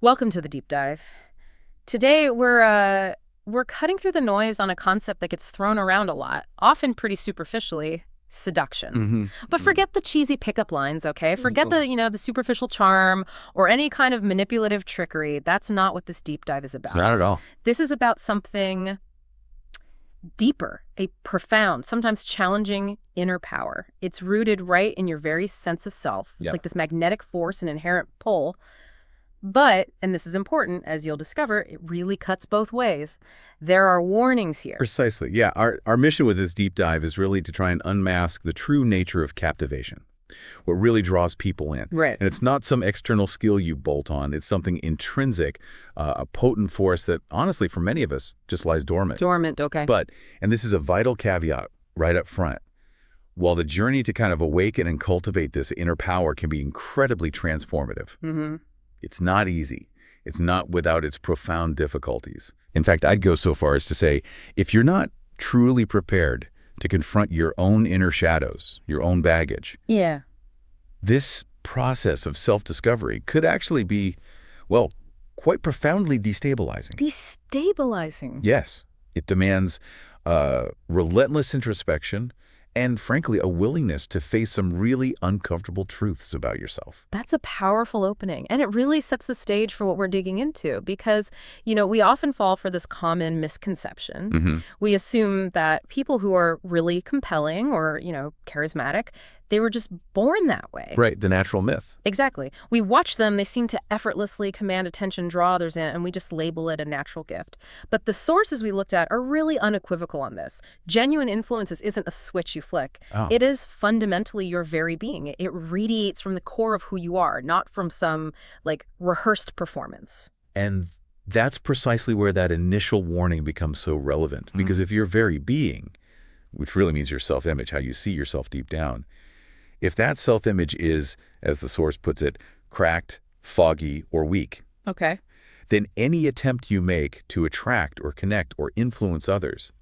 Welcome to the deep dive. Today we're cutting through the noise on a concept that gets thrown around a lot, often pretty superficially, seduction. But forget the cheesy pickup lines, okay? Forget the superficial charm or any kind of manipulative trickery. That's not what this deep dive is about. It's not at all. This is about something deeper, a profound, sometimes challenging inner power. It's rooted right in your very sense of self. It's like this magnetic force, an inherent pull. But, and this is important, as you'll discover, it really cuts both ways. There are warnings here. Precisely. Yeah, our mission with this deep dive is really to try and unmask the true nature of captivation, what really draws people in. Right. And it's not some external skill you bolt on. It's something intrinsic, a potent force that, honestly, for many of us, just lies dormant. Dormant, okay. But, and this is a vital caveat right up front, while the journey to kind of awaken and cultivate this inner power can be incredibly transformative, it's not easy. It's not without its profound difficulties. In fact, I'd go so far as to say, if you're not truly prepared to confront your own inner shadows, your own baggage, this process of self-discovery could actually be, well, quite profoundly destabilizing. Destabilizing? Yes. It demands relentless introspection and, frankly, a willingness to face some really uncomfortable truths about yourself. That's a powerful opening. And it really sets the stage for what we're digging into because, we often fall for this common misconception. We assume that people who are really compelling or, charismatic, they were just born that way. Right, the natural myth. Exactly. We watch them, they seem to effortlessly command attention, draw others in, and we just label it a natural gift. But the sources we looked at are really unequivocal on this. Genuine influences isn't a switch you flick. It is fundamentally your very being. It radiates from the core of who you are, not from some, rehearsed performance. And that's precisely where that initial warning becomes so relevant. Because if your very being, which really means your self-image, how you see yourself deep down, if that self-image is, as the source puts it, cracked, foggy, or weak, then any attempt you make to attract or connect or influence others,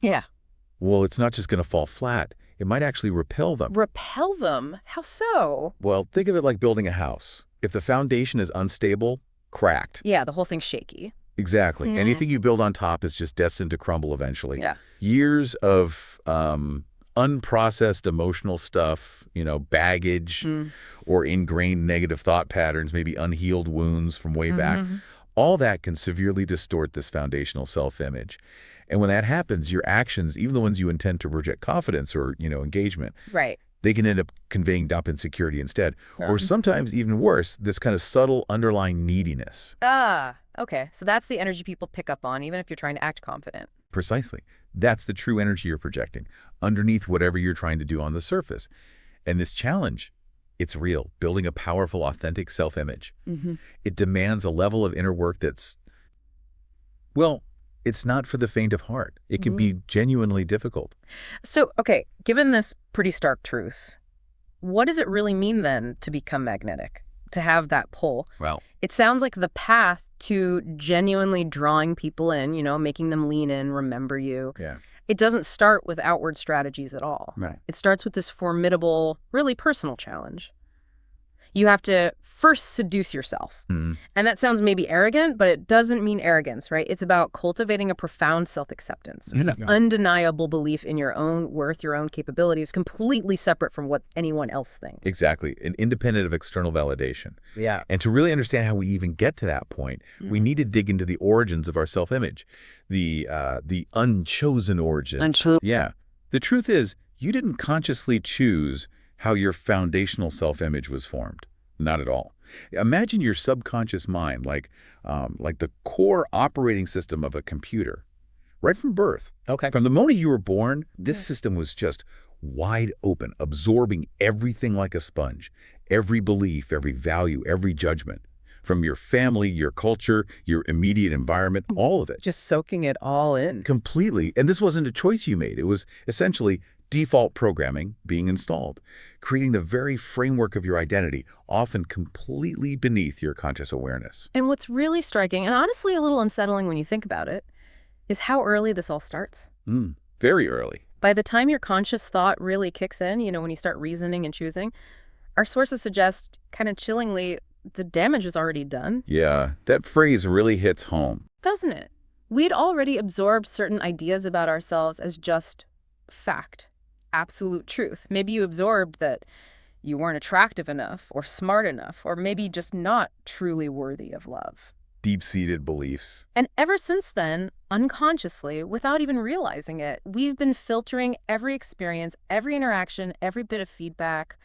well, it's not just going to fall flat. It might actually repel them. Repel them? How so? Well, think of it like building a house. If the foundation is unstable, cracked. Yeah, the whole thing's shaky. Exactly. Anything you build on top is just destined to crumble eventually. Yeah. Years of unprocessed emotional stuff, baggage or ingrained negative thought patterns, maybe unhealed wounds from way back, all that can severely distort this foundational self-image. And when that happens, your actions, even the ones you intend to project confidence or, engagement, they can end up conveying doubt and insecurity instead. Or sometimes even worse, this kind of subtle underlying neediness. Okay. So that's the energy people pick up on, even if you're trying to act confident. Precisely. That's the true energy you're projecting underneath whatever you're trying to do on the surface. And this challenge, it's real. Building a powerful, authentic self-image. It demands a level of inner work that's, well, it's not for the faint of heart. It can be genuinely difficult. So, okay, given this pretty stark truth, what does it really mean then to become magnetic, to have that pull? Well, it sounds like the path to genuinely drawing people in, making them lean in, remember you. Yeah. It doesn't start with outward strategies at all. Right. It starts with this formidable, really personal challenge. You have to first seduce yourself. And that sounds maybe arrogant, but it doesn't mean arrogance, right? It's about cultivating a profound self-acceptance, an undeniable belief in your own worth, your own capabilities, completely separate from what anyone else thinks. Exactly. And independent of external validation. Yeah. And to really understand how we even get to that point, we need to dig into the origins of our self-image, the unchosen origins. Yeah. The truth is, you didn't consciously choose how your foundational self-image was formed. Not at all. Imagine your subconscious mind like the core operating system of a computer, right from birth. Okay. From the moment you were born, this system was just wide open, absorbing everything like a sponge, every belief, every value, every judgment, from your family, your culture, your immediate environment, all of it. Just soaking it all in. Completely. And this wasn't a choice you made. It was essentially default programming being installed, creating the very framework of your identity, often completely beneath your conscious awareness. And what's really striking, and honestly a little unsettling when you think about it, is how early this all starts. Very early. By the time your conscious thought really kicks in, when you start reasoning and choosing, our sources suggest, kind of chillingly, the damage is already done. Yeah, that phrase really hits home. Doesn't it? We'd already absorbed certain ideas about ourselves as just fact, absolute truth. Maybe you absorbed that you weren't attractive enough or smart enough, or maybe just not truly worthy of love. Deep-seated beliefs. And ever since then, unconsciously, without even realizing it, we've been filtering every experience, every interaction, every bit of feedback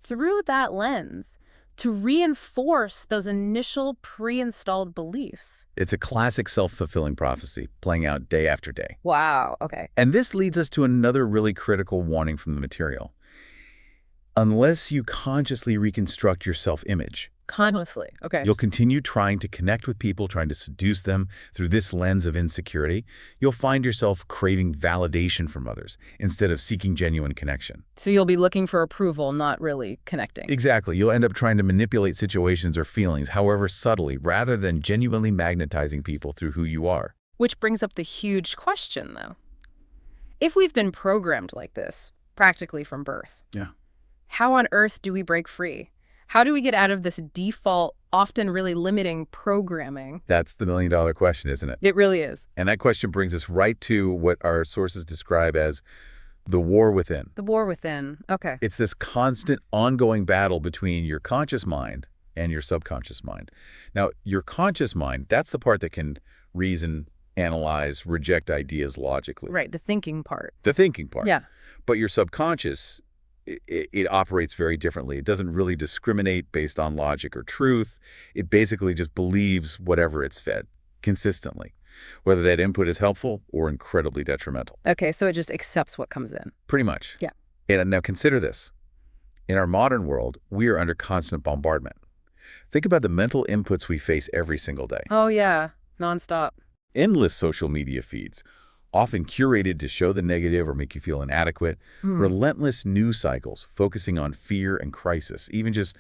through that lens to reinforce those initial pre-installed beliefs. It's a classic self-fulfilling prophecy playing out day after day. Wow, okay. And this leads us to another really critical warning from the material. Unless you consciously reconstruct your self-image, Consciously, okay. you'll continue trying to connect with people, trying to seduce them through this lens of insecurity. You'll find yourself craving validation from others instead of seeking genuine connection. So you'll be looking for approval, not really connecting. Exactly. You'll end up trying to manipulate situations or feelings, however subtly, rather than genuinely magnetizing people through who you are. Which brings up the huge question, though. If we've been programmed like this, practically from birth, Yeah. how on earth do we break free? How do we get out of this default, often really limiting programming? That's the million-dollar question, isn't it? It really is. And that question brings us right to what our sources describe as the war within. The war within. Okay. It's this constant, ongoing battle between your conscious mind and your subconscious mind. Now, your conscious mind, that's the part that can reason, analyze, reject ideas logically. Right, the thinking part. The thinking part. Yeah. But your subconscious, it operates very differently. It doesn't really discriminate based on logic or truth. It basically just believes whatever it's fed consistently, whether that input is helpful or incredibly detrimental. Okay, so it just accepts what comes in. Pretty much. Yeah. And now consider this. In our modern world, we are under constant bombardment. Think about the mental inputs we face every single day. Oh, yeah. Nonstop. Endless social media feeds, often curated to show the negative or make you feel inadequate. Relentless news cycles focusing on fear and crisis, even just,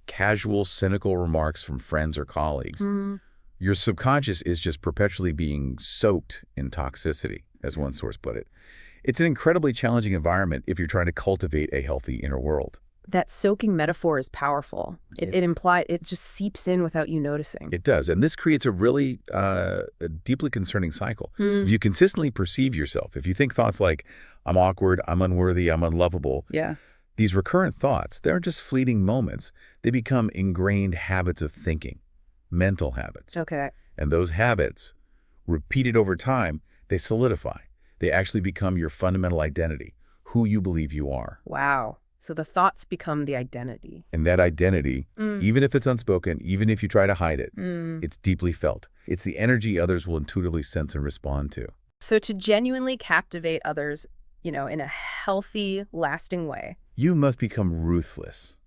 casual, cynical remarks from friends or colleagues. Your subconscious is just perpetually being soaked in toxicity, as one source put it. It's an incredibly challenging environment if you're trying to cultivate a healthy inner world. That soaking metaphor is powerful. It just seeps in without you noticing. It does. And this creates a really a deeply concerning cycle. If you consistently perceive yourself, if you think thoughts like, I'm awkward, I'm unworthy, I'm unlovable, Yeah. these recurrent thoughts, they're just fleeting moments. They become ingrained habits of thinking, mental habits. Okay. And those habits, repeated over time, they solidify. They actually become your fundamental identity, who you believe you are. Wow. So the thoughts become the identity. And that identity, even if it's unspoken, even if you try to hide it, it's deeply felt. It's the energy others will intuitively sense and respond to. So to genuinely captivate others, in a healthy, lasting way. You must become ruthless,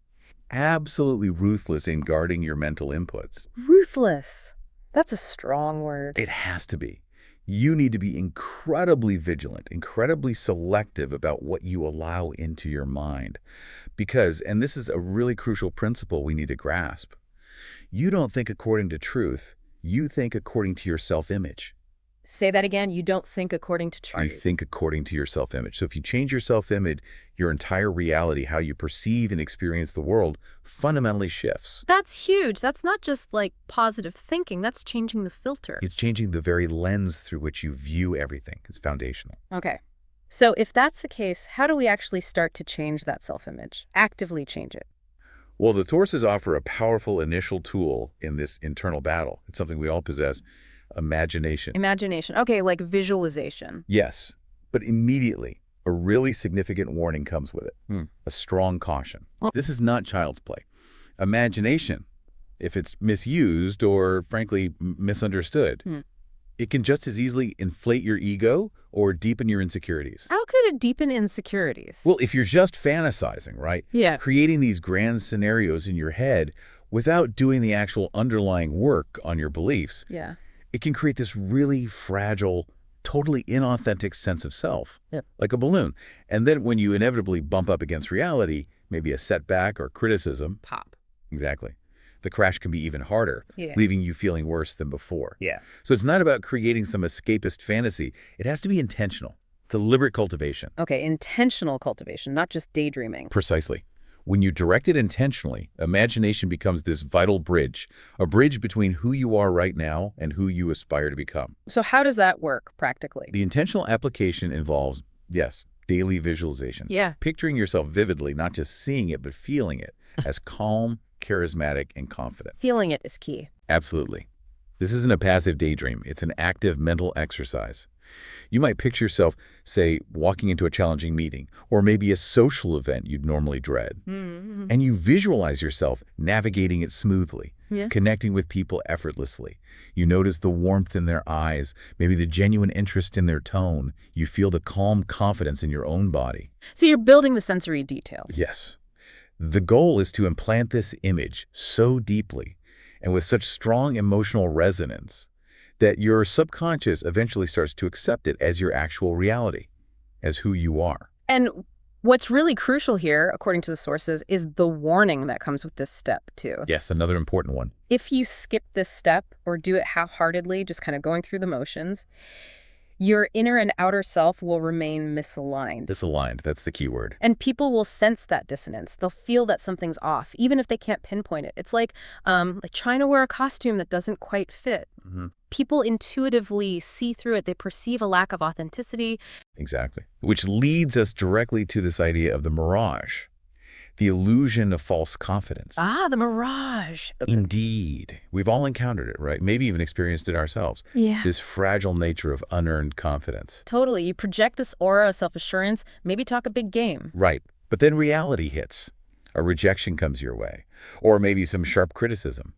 absolutely ruthless in guarding your mental inputs. Ruthless. That's a strong word. It has to be. You need to be incredibly vigilant, incredibly selective about what you allow into your mind. Because, and this is a really crucial principle we need to grasp, you don't think according to truth, you think according to your self-image. Say that again. You don't think according to truth. You think according to your self-image. So if you change your self-image, your entire reality, how you perceive and experience the world, fundamentally shifts. That's huge. That's not just like positive thinking. That's changing the filter. It's changing the very lens through which you view everything. It's foundational. Okay. So if that's the case, how do we actually start to change that self-image? Actively change it? Well, the sources offer a powerful initial tool in this internal battle. It's something we all possess. Imagination. Imagination. Okay, like visualization. Yes, but immediately, a really significant warning comes with it. A strong caution. This is not child's play. Imagination, if it's misused or, frankly, misunderstood, it can just as easily inflate your ego or deepen your insecurities. How could it deepen insecurities? Well, if you're just fantasizing, right? Yeah. Creating these grand scenarios in your head without doing the actual underlying work on your beliefs, Yeah. it can create this really fragile, totally inauthentic sense of self, like a balloon. And then when you inevitably bump up against reality, maybe a setback or criticism. Pop. Exactly. The crash can be even harder, leaving you feeling worse than before. Yeah. So it's not about creating some escapist fantasy. It has to be intentional, deliberate cultivation. Okay, intentional cultivation, not just daydreaming. Precisely. When you direct it intentionally, imagination becomes this vital bridge, a bridge between who you are right now and who you aspire to become. So how does that work practically? The intentional application involves, yes, daily visualization. Yeah. Picturing yourself vividly, not just seeing it, but feeling it as calm, charismatic, and confident. Feeling it is key. Absolutely. This isn't a passive daydream. It's an active mental exercise. You might picture yourself, say, walking into a challenging meeting, or maybe a social event you'd normally dread. Mm-hmm. And you visualize yourself navigating it smoothly, connecting with people effortlessly. You notice the warmth in their eyes, maybe the genuine interest in their tone. You feel the calm confidence in your own body. So you're building the sensory details. Yes. The goal is to implant this image so deeply and with such strong emotional resonance that your subconscious eventually starts to accept it as your actual reality, as who you are. And what's really crucial here, according to the sources, is the warning that comes with this step, too. Yes, another important one. If you skip this step or do it half-heartedly, just kind of going through the motions, your inner and outer self will remain misaligned. Disaligned, that's the key word. And people will sense that dissonance. They'll feel that something's off, even if they can't pinpoint it. It's like trying to wear a costume that doesn't quite fit. Mm-hmm. People intuitively see through it. They perceive a lack of authenticity. Exactly. Which leads us directly to this idea of the mirage, the illusion of false confidence. Ah, the mirage. Indeed. We've all encountered it, right? Maybe even experienced it ourselves. Yeah. This fragile nature of unearned confidence. Totally. You project this aura of self-assurance, maybe talk a big game. Right. But then reality hits. A rejection comes your way. Or maybe some sharp criticism.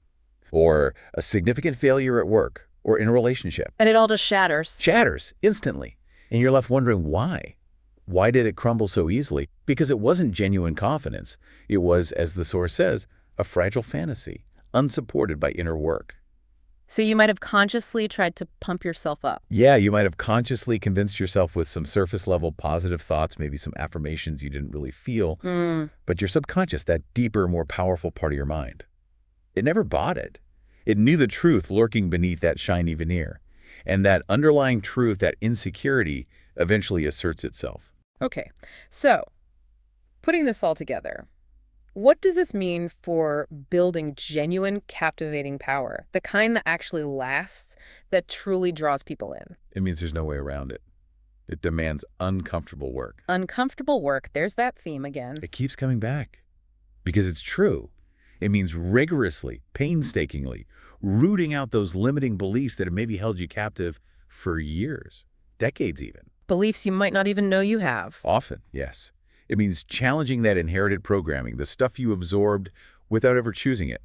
Or a significant failure at work. Or in a relationship. And it all just shatters. Shatters instantly. And you're left wondering why. Why did it crumble so easily? Because it wasn't genuine confidence. It was, as the source says, a fragile fantasy, unsupported by inner work. So you might have consciously tried to pump yourself up. Yeah, you might have consciously convinced yourself with some surface-level positive thoughts, maybe some affirmations you didn't really feel. But your subconscious, that deeper, more powerful part of your mind, it never bought it. It knew the truth lurking beneath that shiny veneer. And that underlying truth, that insecurity, eventually asserts itself. Okay, so putting this all together, what does this mean for building genuine, captivating power, the kind that actually lasts, that truly draws people in? It means there's no way around it. It demands uncomfortable work. Uncomfortable work, there's that theme again. It keeps coming back because it's true. It means rigorously, painstakingly, rooting out those limiting beliefs that have maybe held you captive for years, decades even. Beliefs you might not even know you have. Often, yes. It means challenging that inherited programming, the stuff you absorbed without ever choosing it,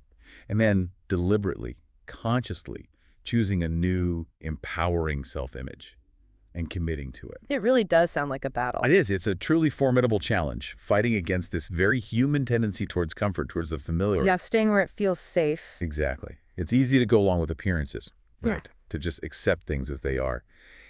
and then deliberately, consciously choosing a new, empowering self-image and committing to it. It really does sound like a battle. It is. It's a truly formidable challenge, fighting against this very human tendency towards comfort, towards the familiar. Yeah, staying where it feels safe. Exactly. It's easy to go along with appearances, right? To just accept things as they are.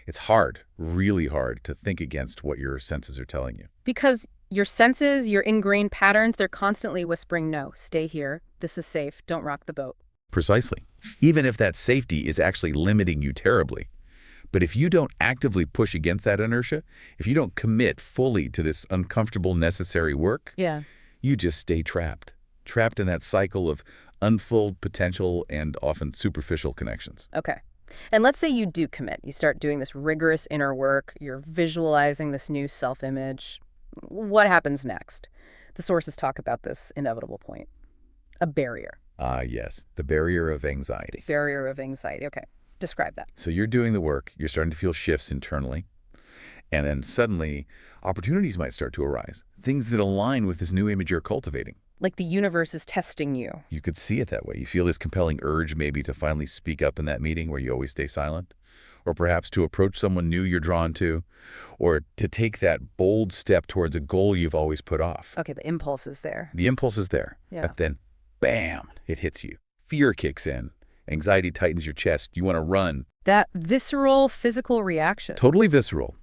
It's hard, really hard, to think against what your senses are telling you. Because your senses, your ingrained patterns, they're constantly whispering, no, stay here, this is safe, don't rock the boat. Precisely. Even if that safety is actually limiting you terribly. But if you don't actively push against that inertia, if you don't commit fully to this uncomfortable, necessary work, you just stay trapped. Trapped in that cycle of unfulfilled potential and often superficial connections. Okay. And let's say you do commit. You start doing this rigorous inner work. You're visualizing this new self-image. What happens next? The sources talk about this inevitable point. A barrier. Yes. The barrier of anxiety. Barrier of anxiety. Okay. Describe that. So you're doing the work. You're starting to feel shifts internally. And then suddenly, opportunities might start to arise. Things that align with this new image you're cultivating. Like the universe is testing you. You could see it that way. You feel this compelling urge maybe to finally speak up in that meeting where you always stay silent, or perhaps to approach someone new you're drawn to, or to take that bold step towards a goal you've always put off. Okay, the impulse is there. The impulse is there. Yeah. But then, bam, it hits you. Fear kicks in. Anxiety tightens your chest. You want to run. That visceral physical reaction. Totally visceral.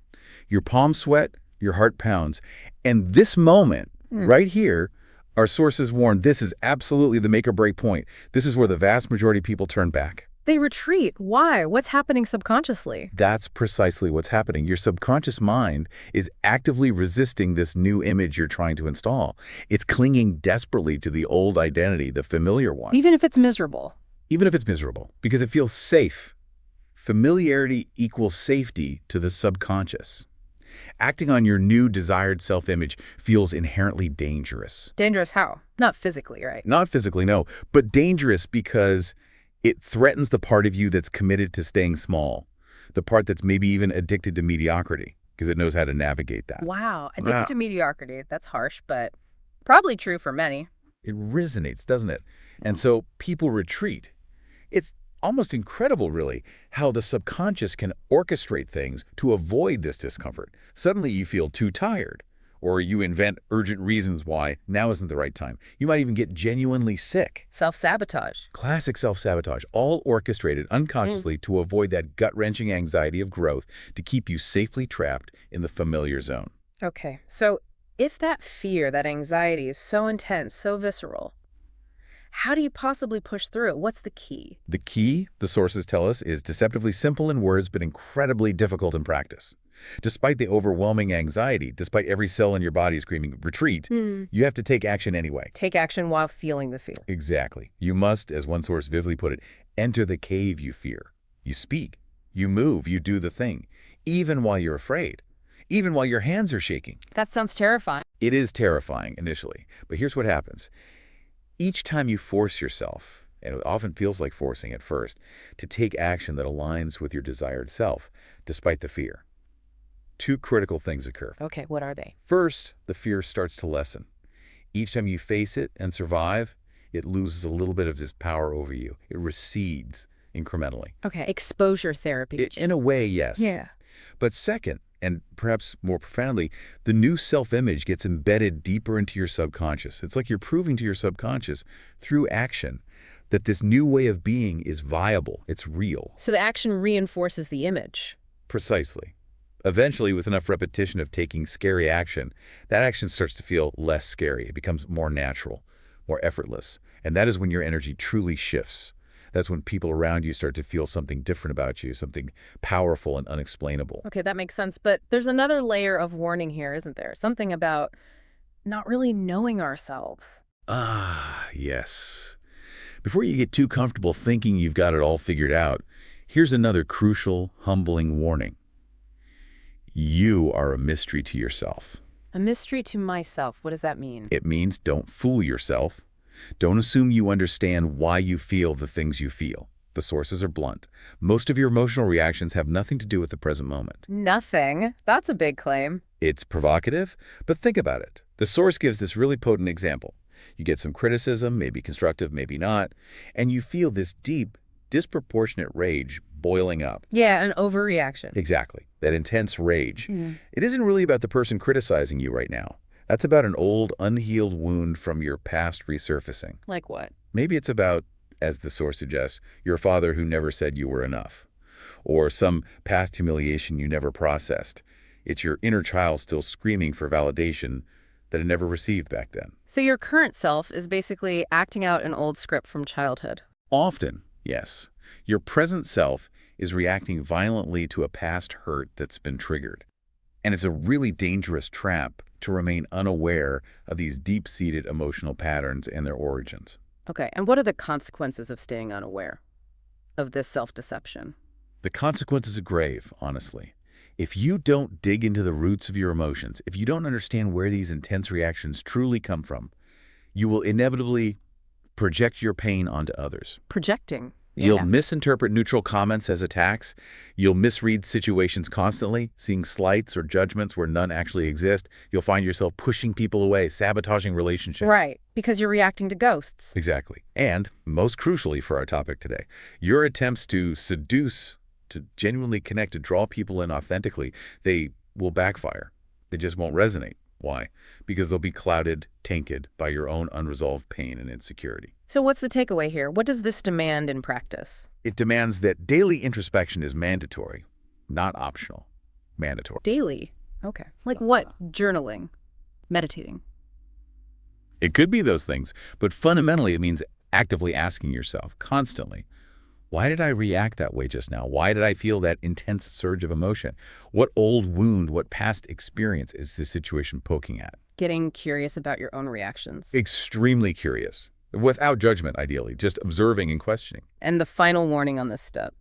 Your palms sweat, your heart pounds. And this moment, right here, our sources warn this is absolutely the make or break point. This is where the vast majority of people turn back. They retreat. Why? What's happening subconsciously? That's precisely what's happening. Your subconscious mind is actively resisting this new image you're trying to install. It's clinging desperately to the old identity, the familiar one. Even if it's miserable. Even if it's miserable, because it feels safe. Familiarity equals safety to the subconscious. Acting on your new desired self-image feels inherently dangerous. Dangerous how? Not physically, right? Not physically, no, but dangerous because it threatens the part of you that's committed to staying small, the part that's maybe even addicted to mediocrity, because it knows how to navigate that. Wow. Addicted to mediocrity. That's harsh, but probably true for many. It resonates, doesn't it? And so people retreat. It's almost incredible, really, how the subconscious can orchestrate things to avoid this discomfort. Suddenly you feel too tired, or you invent urgent reasons why now isn't the right time. You might even get genuinely sick. Self-sabotage. Classic self-sabotage, all orchestrated unconsciously to avoid that gut-wrenching anxiety of growth, to keep you safely trapped in the familiar zone. Okay, so if that fear, that anxiety is so intense, so visceral, how do you possibly push through it? What's the key? The key, the sources tell us, is deceptively simple in words but incredibly difficult in practice. Despite the overwhelming anxiety, despite every cell in your body screaming, retreat, you have to take action anyway. Take action while feeling the fear. Exactly. You must, as one source vividly put it, enter the cave you fear. You speak, you move, you do the thing, even while you're afraid, even while your hands are shaking. That sounds terrifying. It is terrifying initially, but here's what happens. Each time you force yourself, and it often feels like forcing at first, to take action that aligns with your desired self, despite the fear, two critical things occur. Okay, what are they? First, the fear starts to lessen. Each time you face it and survive, it loses a little bit of its power over you. It recedes incrementally. Okay, exposure therapy. In a way, yes. Yeah. But second, and perhaps more profoundly, the new self-image gets embedded deeper into your subconscious. It's like you're proving to your subconscious through action that this new way of being is viable, it's real. So the action reinforces the image. Precisely. Eventually, with enough repetition of taking scary action, that action starts to feel less scary. It becomes more natural, more effortless. And that is when your energy truly shifts. That's when people around you start to feel something different about you, something powerful and unexplainable. Okay, that makes sense. But there's another layer of warning here, isn't there? Something about not really knowing ourselves. Ah, yes. Before you get too comfortable thinking you've got it all figured out, here's another crucial, humbling warning. You are a mystery to yourself. A mystery to myself. What does that mean? It means don't fool yourself. Don't assume you understand why you feel the things you feel. The sources are blunt. Most of your emotional reactions have nothing to do with the present moment. Nothing. That's a big claim. It's provocative, but think about it. The source gives this really potent example. You get some criticism, maybe constructive, maybe not, and you feel this deep, disproportionate rage boiling up. Yeah, an overreaction. Exactly. That intense rage. It isn't really about the person criticizing you right now. That's about an old, unhealed wound from your past resurfacing. Like what? Maybe it's about, as the source suggests, your father who never said you were enough, or some past humiliation you never processed. It's your inner child still screaming for validation that it never received back then. So your current self is basically acting out an old script from childhood. Often, yes. Your present self is reacting violently to a past hurt that's been triggered. And it's a really dangerous trap to remain unaware of these deep-seated emotional patterns and their origins. Okay, and what are the consequences of staying unaware of this self-deception? The consequences are grave, honestly. If you don't dig into the roots of your emotions, if you don't understand where these intense reactions truly come from, you will inevitably project your pain onto others. Projecting. You'll misinterpret neutral comments as attacks. You'll misread situations constantly, seeing slights or judgments where none actually exist. You'll find yourself pushing people away, sabotaging relationships. Right, because you're reacting to ghosts. Exactly. And, most crucially for our topic today, your attempts to seduce, to genuinely connect, to draw people in authentically, they will backfire. They just won't resonate. Why? Because they'll be clouded, tainted by your own unresolved pain and insecurity. So what's the takeaway here? What does this demand in practice? It demands that daily introspection is mandatory, not optional. Mandatory. Daily? Okay. Like what? Journaling? Meditating? It could be those things, but fundamentally it means actively asking yourself constantly, Why did I react that way just now? Why did I feel that intense surge of emotion? What old wound, what past experience is this situation poking at? Getting curious about your own reactions. Extremely curious. Without judgment, ideally, just observing and questioning. And the final warning on this step.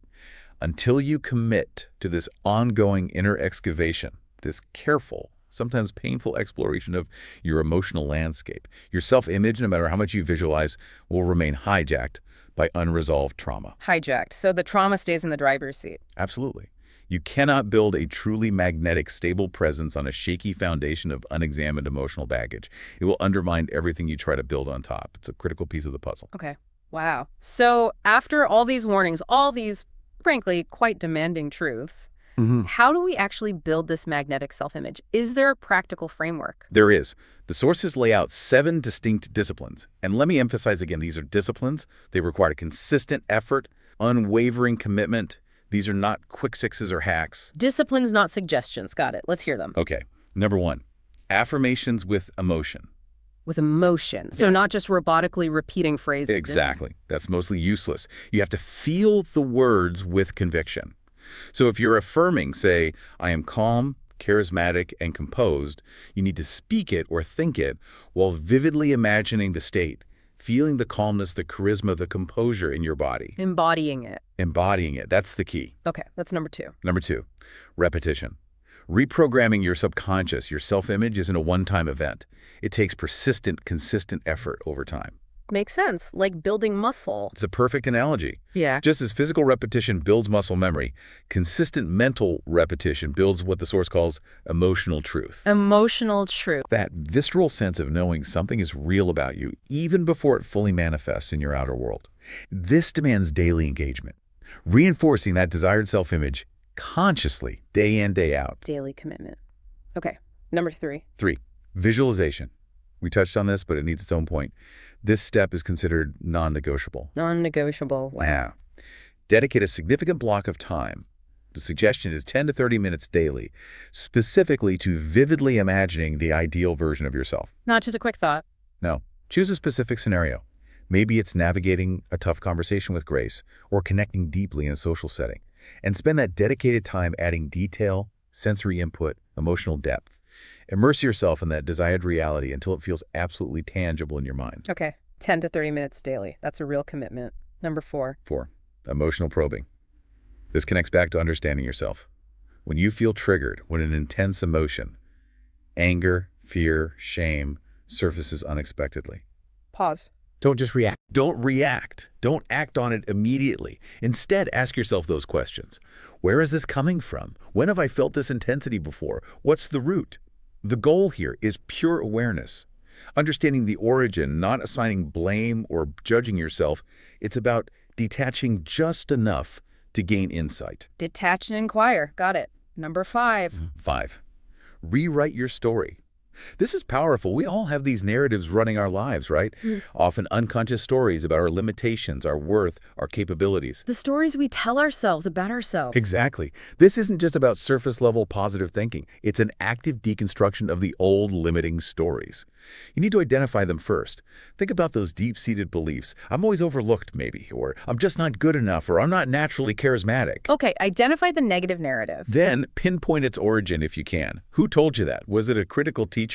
Until you commit to this ongoing inner excavation, this careful, sometimes painful exploration of your emotional landscape, your self-image, no matter how much you visualize, will remain hijacked by unresolved trauma. Hijacked. So the trauma stays in the driver's seat. Absolutely. You cannot build a truly magnetic, stable presence on a shaky foundation of unexamined emotional baggage. It will undermine everything you try to build on top. It's a critical piece of the puzzle. Okay. Wow. So after all these warnings, all these, frankly, quite demanding truths, how do we actually build this magnetic self-image? Is there a practical framework? There is. The sources lay out 7 distinct disciplines. And let me emphasize again, these are disciplines. They require consistent effort, unwavering commitment. These are not quick fixes or hacks. Disciplines, not suggestions. Got it. Let's hear them. Okay. Number 1, affirmations with emotion. With emotion. So not just robotically repeating phrases. Exactly. That's mostly useless. You have to feel the words with conviction. So if you're affirming, say, I am calm, charismatic, and composed, you need to speak it or think it while vividly imagining the state, feeling the calmness, the charisma, the composure in your body. Embodying it. Embodying it. That's the key. Okay, that's number 2. Number 2, repetition. Reprogramming your subconscious, your self-image, isn't a one-time event. It takes persistent, consistent effort over time. Makes sense. Like building muscle. It's a perfect analogy. Yeah. Just as physical repetition builds muscle memory, consistent mental repetition builds what the source calls emotional truth. Emotional truth. That visceral sense of knowing something is real about you, even before it fully manifests in your outer world. This demands daily engagement, reinforcing that desired self-image consciously, day in, day out. Daily commitment. Okay, number 3. 3, visualization. We touched on this, but it needs its own point. This step is considered non-negotiable. Non-negotiable. Wow. Dedicate a significant block of time. The suggestion is 10 to 30 minutes daily, specifically to vividly imagining the ideal version of yourself. Not just a quick thought. No. Choose a specific scenario. Maybe it's navigating a tough conversation with grace or connecting deeply in a social setting. And spend that dedicated time adding detail, sensory input, emotional depth. Immerse yourself in that desired reality until it feels absolutely tangible in your mind. Okay, 10 to 30 minutes daily. That's a real commitment. Number 4. 4, emotional probing. This connects back to understanding yourself. When you feel triggered, when an intense emotion, anger, fear, shame, surfaces unexpectedly. Pause. Don't just react. Don't react. Don't act on it immediately. Instead, ask yourself those questions. Where is this coming from? When have I felt this intensity before? What's the root? The goal here is pure awareness. Understanding the origin, not assigning blame or judging yourself. It's about detaching just enough to gain insight. Detach and inquire. Got it. Number 5. 5, rewrite your story. This is powerful. We all have these narratives running our lives, right? Often unconscious stories about our limitations, our worth, our capabilities. The stories we tell ourselves about ourselves. Exactly. This isn't just about surface-level positive thinking. It's an active deconstruction of the old limiting stories. You need to identify them first. Think about those deep-seated beliefs. I'm always overlooked, maybe, or I'm just not good enough, or I'm not naturally charismatic. Okay, identify the negative narrative. Then pinpoint its origin if you can. Who told you that? Was it a critical teacher?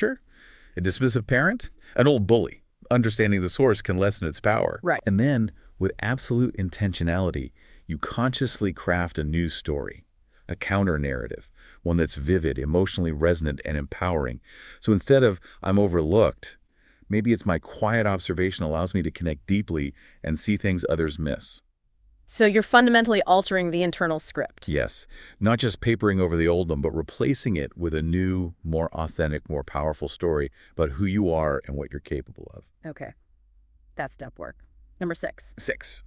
A dismissive parent? An old bully? Understanding the source can lessen its power. Right. And then, with absolute intentionality, you consciously craft a new story, a counter-narrative, one that's vivid, emotionally resonant, and empowering. So instead of, I'm overlooked, maybe it's my quiet observation allows me to connect deeply and see things others miss. So you're fundamentally altering the internal script. Yes, not just papering over the old one, but replacing it with a new, more authentic, more powerful story about who you are and what you're capable of. Okay, that's step work. Number 6. 6,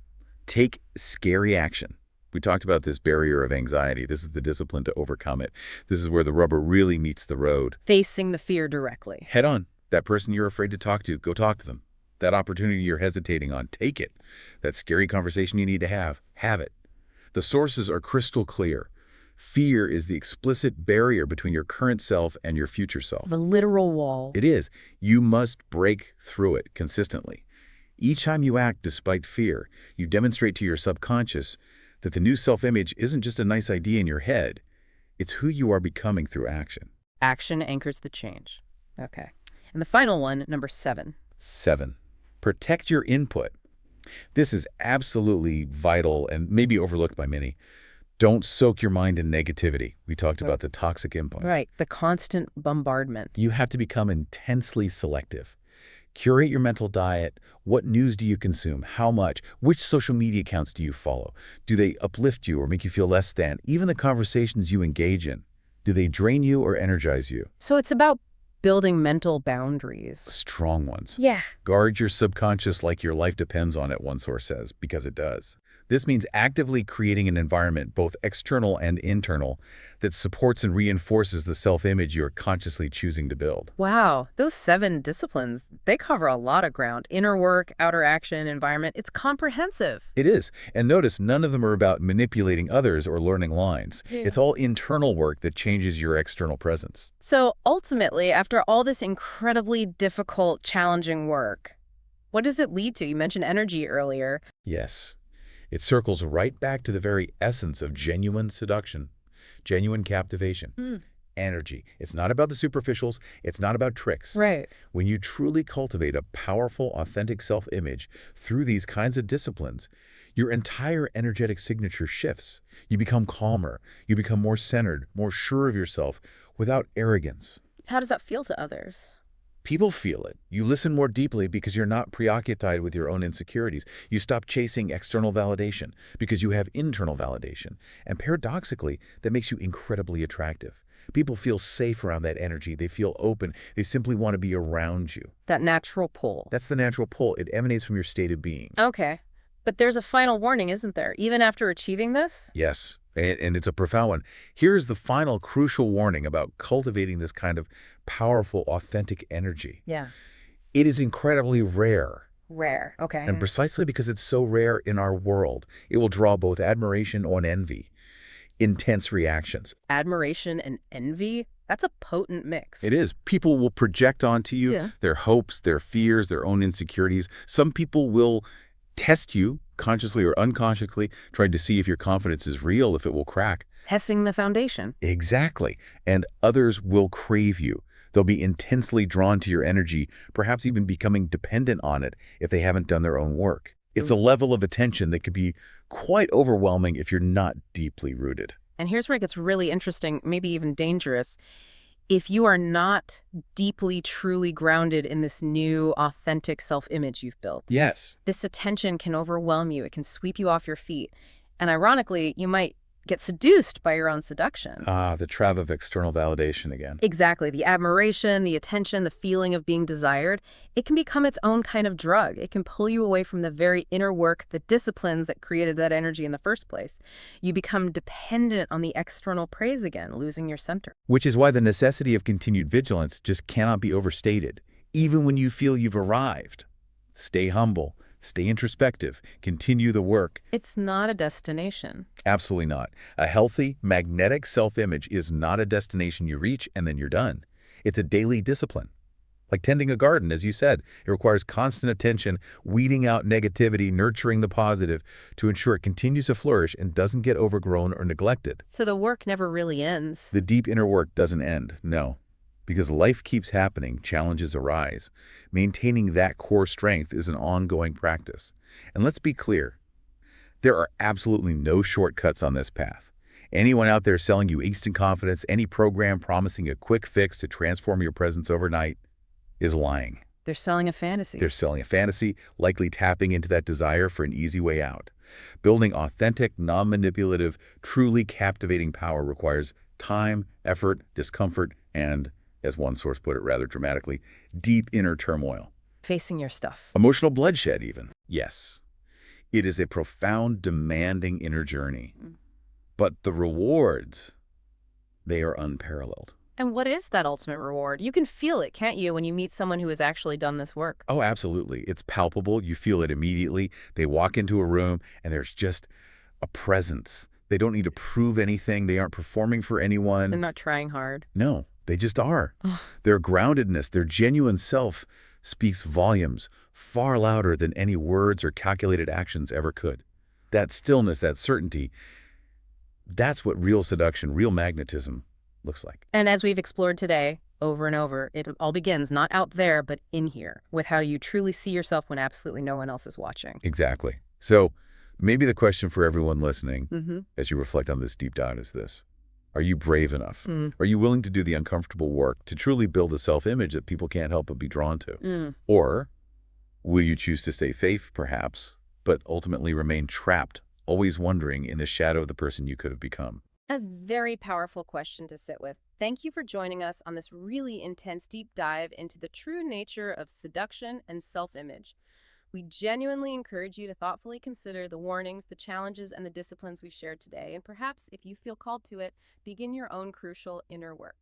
take scary action. We talked about this barrier of anxiety. This is the discipline to overcome it. This is where the rubber really meets the road. Facing the fear directly. Head on. That person you're afraid to talk to, go talk to them. That opportunity you're hesitating on, take it. That scary conversation you need to have it. The sources are crystal clear. Fear is the explicit barrier between your current self and your future self. The literal wall. It is. You must break through it consistently. Each time you act despite fear, you demonstrate to your subconscious that the new self-image isn't just a nice idea in your head, it's who you are becoming through action. Action anchors the change. Okay. And the final one, number 7. 7. Protect your input. This is absolutely vital and maybe overlooked by many. Don't soak your mind in negativity. We talked about the toxic inputs. Right. The constant bombardment. You have to become intensely selective. Curate your mental diet. What news do you consume? How much? Which social media accounts do you follow? Do they uplift you or make you feel less than? Even the conversations you engage in. Do they drain you or energize you? So it's about building mental boundaries. Strong ones. Yeah. Guard your subconscious like your life depends on it, one source says, because it does. This means actively creating an environment, both external and internal, that supports and reinforces the self-image you're consciously choosing to build. Wow. Those 7 disciplines, they cover a lot of ground. Inner work, outer action, environment. It's comprehensive. It is. And notice, none of them are about manipulating others or learning lines. Yeah. It's all internal work that changes your external presence. So ultimately, after all this incredibly difficult, challenging work, what does it lead to? You mentioned energy earlier. Yes. It circles right back to the very essence of genuine seduction, genuine captivation, energy. It's not about the superficials. It's not about tricks. Right. When you truly cultivate a powerful, authentic self-image through these kinds of disciplines, your entire energetic signature shifts. You become calmer. You become more centered, more sure of yourself, without arrogance. How does that feel to others? People feel it. You listen more deeply because you're not preoccupied with your own insecurities. You stop chasing external validation because you have internal validation. And paradoxically, that makes you incredibly attractive. People feel safe around that energy. They feel open. They simply want to be around you. That natural pull. That's the natural pull. It emanates from your state of being. Okay. But there's a final warning, isn't there? Even after achieving this? Yes, and it's a profound one. Here's the final crucial warning about cultivating this kind of powerful, authentic energy. Yeah. It is incredibly rare. Rare. Okay. And precisely because it's so rare in our world, it will draw both admiration and envy, intense reactions. Admiration and envy? That's a potent mix. It is. People will project onto you their hopes, their fears, their own insecurities. Some people will test you, consciously or unconsciously, trying to see if your confidence is real, if it will crack. Testing the foundation. Exactly. And others will crave you. They'll be intensely drawn to your energy, perhaps even becoming dependent on it if they haven't done their own work. It's a level of attention that could be quite overwhelming if you're not deeply rooted. And here's where it gets really interesting, maybe even dangerous. If you are not deeply, truly grounded in this new, authentic self-image you've built, Yes. this attention can overwhelm you. It can sweep you off your feet. And ironically, you might get seduced by your own seduction. The trap of external validation again. Exactly. The admiration, the attention, the feeling of being desired, it can become its own kind of drug. It can pull you away from the very inner work, the disciplines that created that energy in the first place. You become dependent on the external praise again, losing your center. Which is why the necessity of continued vigilance just cannot be overstated, even when you feel you've arrived. Stay humble. Stay introspective. Continue the work. It's not a destination. Absolutely not. A healthy, magnetic self-image is not a destination you reach and then you're done. It's a daily discipline. Like tending a garden, as you said, it requires constant attention, weeding out negativity, nurturing the positive to ensure it continues to flourish and doesn't get overgrown or neglected. So the work never really ends. The deep inner work doesn't end, no. Because life keeps happening, challenges arise. Maintaining that core strength is an ongoing practice. And let's be clear, there are absolutely no shortcuts on this path. Anyone out there selling you instant confidence, any program promising a quick fix to transform your presence overnight, is lying. They're selling a fantasy. They're selling a fantasy, likely tapping into that desire for an easy way out. Building authentic, non-manipulative, truly captivating power requires time, effort, discomfort, and, as one source put it rather dramatically, deep inner turmoil. Facing your stuff. Emotional bloodshed, even. Yes. It is a profound, demanding inner journey. But the rewards, they are unparalleled. And what is that ultimate reward? You can feel it, can't you, when you meet someone who has actually done this work? Oh, absolutely. It's palpable. You feel it immediately. They walk into a room and there's just a presence. They don't need to prove anything. They aren't performing for anyone. They're not trying hard. No, they just are. Their groundedness, their genuine self speaks volumes, far louder than any words or calculated actions ever could. That stillness, that certainty, that's what real seduction, real magnetism looks like. And as we've explored today, over and over, it all begins not out there, but in here, with how you truly see yourself when absolutely no one else is watching. Exactly. So maybe the question for everyone listening Mm-hmm. as you reflect on this deep dive is this. Are you brave enough? Mm. Are you willing to do the uncomfortable work to truly build a self-image that people can't help but be drawn to? Mm. Or will you choose to stay safe, perhaps, but ultimately remain trapped, always wondering in the shadow of the person you could have become? A very powerful question to sit with. Thank you for joining us on this really intense deep dive into the true nature of seduction and self-image. We genuinely encourage you to thoughtfully consider the warnings, the challenges, and the disciplines we've shared today, and perhaps, if you feel called to it, begin your own crucial inner work.